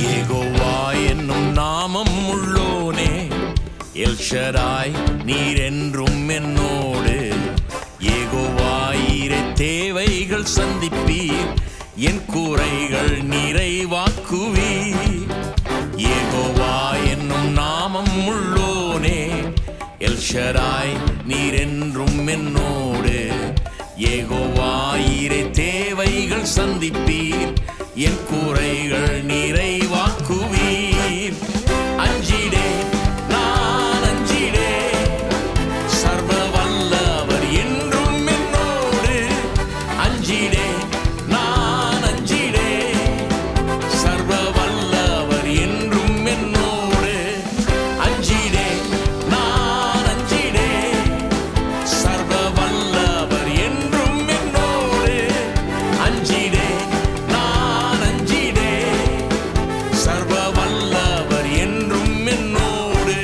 யெகோவா என்னும் நாமம் உள்ளோனே, எல் ஷடாய் நீர் என்றும் என்னோடு. யெகோவா ஈரே தேவைகள் சந்திப்பீர், என் குறைகள் நிறைவாக்குவீர். யெகோவா என்னும் நாமம் உள்ளோனே, எல் ஷடாய் நீர் என்றும் என்னோடு. யெகோவா ஈரே தேவைகள் சந்திப்பீர், என் குறைகள் நிறைவாக்குவீர். அஞ்சிடேன் நான் அஞ்சிடேன், சர்வ வல்லவர் என்றும் என்னோடு. அஞ்சிடேன் நான் அஞ்சிடேன், சர்வ வல்லவர் என்றும் என்னோடு. அஞ்சிடேன் நான் அஞ்சிடேன், சர்வ வல்லவர் என்றும் என்னோடு. அஞ்சிடேன் நான் அஞ்சிடேன், சர்வ வல்லவர் என்றும் என்னோடு.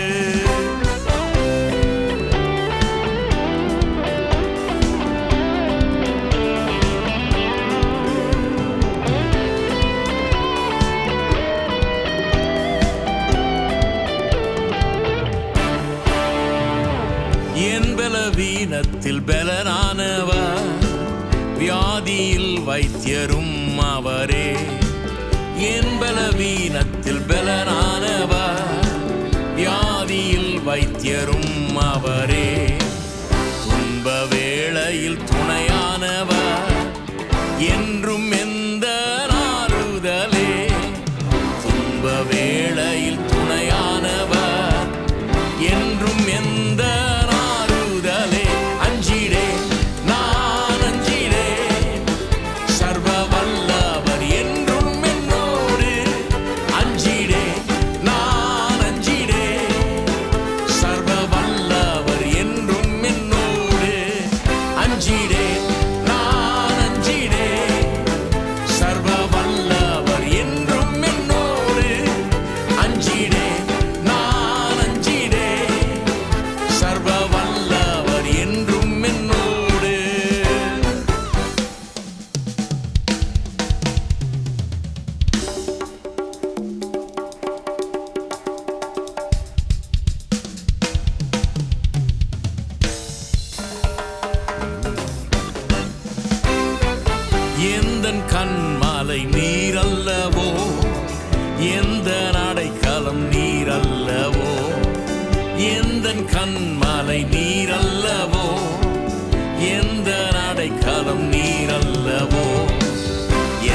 என் பலவீனத்தில் பலனானவர், வியாதியில் வைத்தியரும் அவரே. என் பலவீனத்தில் பலனானவர், வியாதியில் வைத்தியரும் அவரே. துன்ப வேளையில் துணையானவர், என்றும் எந்த ஆறுதலே. துன்ப வேளையில் துணையானவர், என்றும் எந்த ஆறுதலே. அஞ்சிடேன் நான் அஞ்சிடேன், சர்வ வல்லவர் என்றும் என்னோடு. அஞ்சிடேன் நான் அஞ்சிடேன், சர்வ வல்லவர் என்றும் என்னோடு. அஞ்சிடேன் நான் அஞ்சிடேன், சர்வ வல்லவர் என்றும் என்னோடு. அஞ்சிடேன் நான் அஞ்சிடேன், சர்வ வல்லவர் என்றும் என்னோடு. எந்தன் கண்மாலை நீரல்லவோ, எந்த அடைக்கலம் நீரல்லவோ. எந்தன் கண்மாலை நீரல்லவோ, எந்த அடைக்கலம் நீரல்லவோ.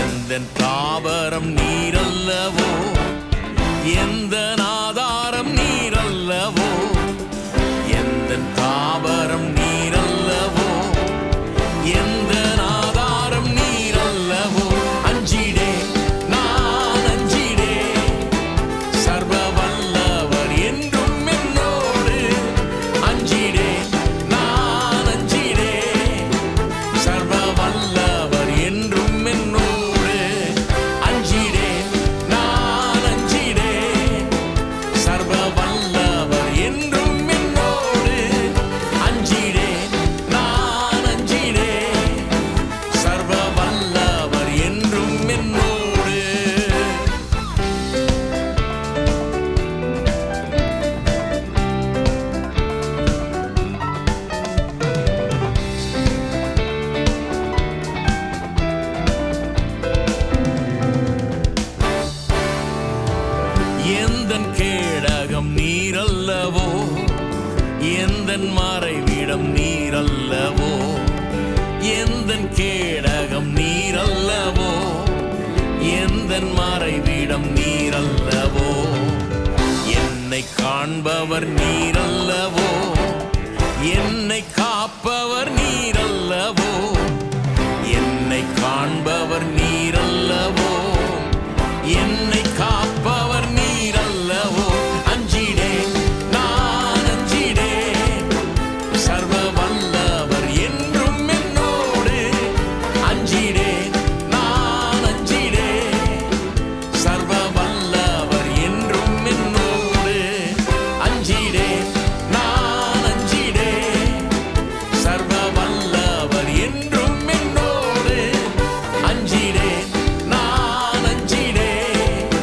எந்தன் தாவரம் நீரல்லவோ, எந்த ஆதாரம் நீரல்லவோ. எந்தன் தாவரம் நீரல்லவோ, எந்த ஆதாரம் நீரல்லவோ. அஞ்சிடேன் நான் அஞ்சிடேன், சர்வ வல்லவர் என்றும் என்னோடு. அஞ்சிடேன் நான் அஞ்சிடேன், சர்வ வல்லவர் என்றும் என்னோடு. அஞ்சிடேன் நான் அஞ்சிடேன், சர்வ வல்லவர் என்றும் என்னோடு. அஞ்சிடேன் நான் அஞ்சிடேன், சர்வ வல்லவர் என்றும் என்னோடு. எந்தன் கேடகம் நீரல்லவோ, எந்தன் மறைவிடம் நீரல்லவோ. எந்தன் கேடகம் நீரல்லவோ, எந்தன் மறைவிடம் நீரல்லவோ. என்னை காண்பவர் நீரல்லவோ, என்னை காப்பவர் நீரல்லவோ. என்னை காண்பவர் நீரல்லவோ, என்னை காப்பவர் நீரல்லவோ. அஞ்சிடேன் நான் அஞ்சிடேன், சர்வ வல்லவர் என்றும் என்னோடு. அஞ்சிடேன் நான் அஞ்சிடேன், சர்வ வல்லவர் என்றும் என்னோடு. அஞ்சிடேன் நான் அஞ்சிடேன், சர்வ வல்லவர் என்றும் என்னோடு. அஞ்சிடேன் நான் அஞ்சிடேன்,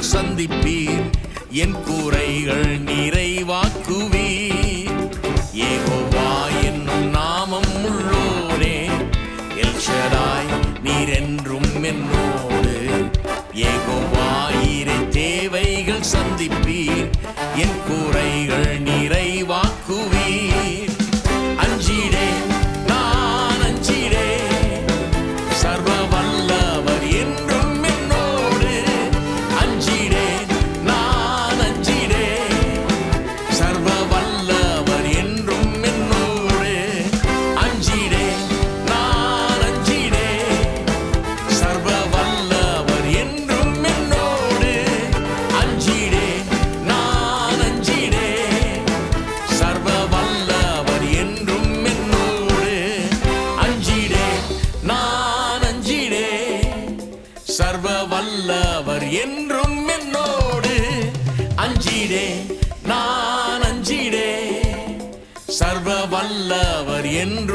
தேவைகள் சந்திப்பீர், என் கூரைகள் நிறைவாக்குவீர். யெகோவா என்னும் நாமம் உள்ளோரே, எல் ஷடாய் நீர் என்றும் என்னோடு. யெகோவா ஈரே தேவைகள் சந்திப்பீர், என் கூரைகள் நிறைவாக்குவீர். அஞ்சிடேன் நான் அஞ்சிடேன், சர்வ வல்லவர் என்றும் என்னோடு. அஞ்சிடேன் நான் அஞ்சிடேன், சர்வ வல்லவர் என்றும் என்னோடு. அஞ்சிடேன் நான் அஞ்சிடேன், சர்வ வல்லவர் என்றும் என்னோடு. அஞ்சிடேன் நான் அஞ்சிடேன், சர்வ வல்லவர் என்றும் என்னோடு. அஞ்சிடேன் நான் அஞ்சிடேன், சர்வ வல்லவர் என்றும் என்னோடு. அஞ்சிடேன் நான் அஞ்சிடேன், சர்வ வல்லவர் என்றும்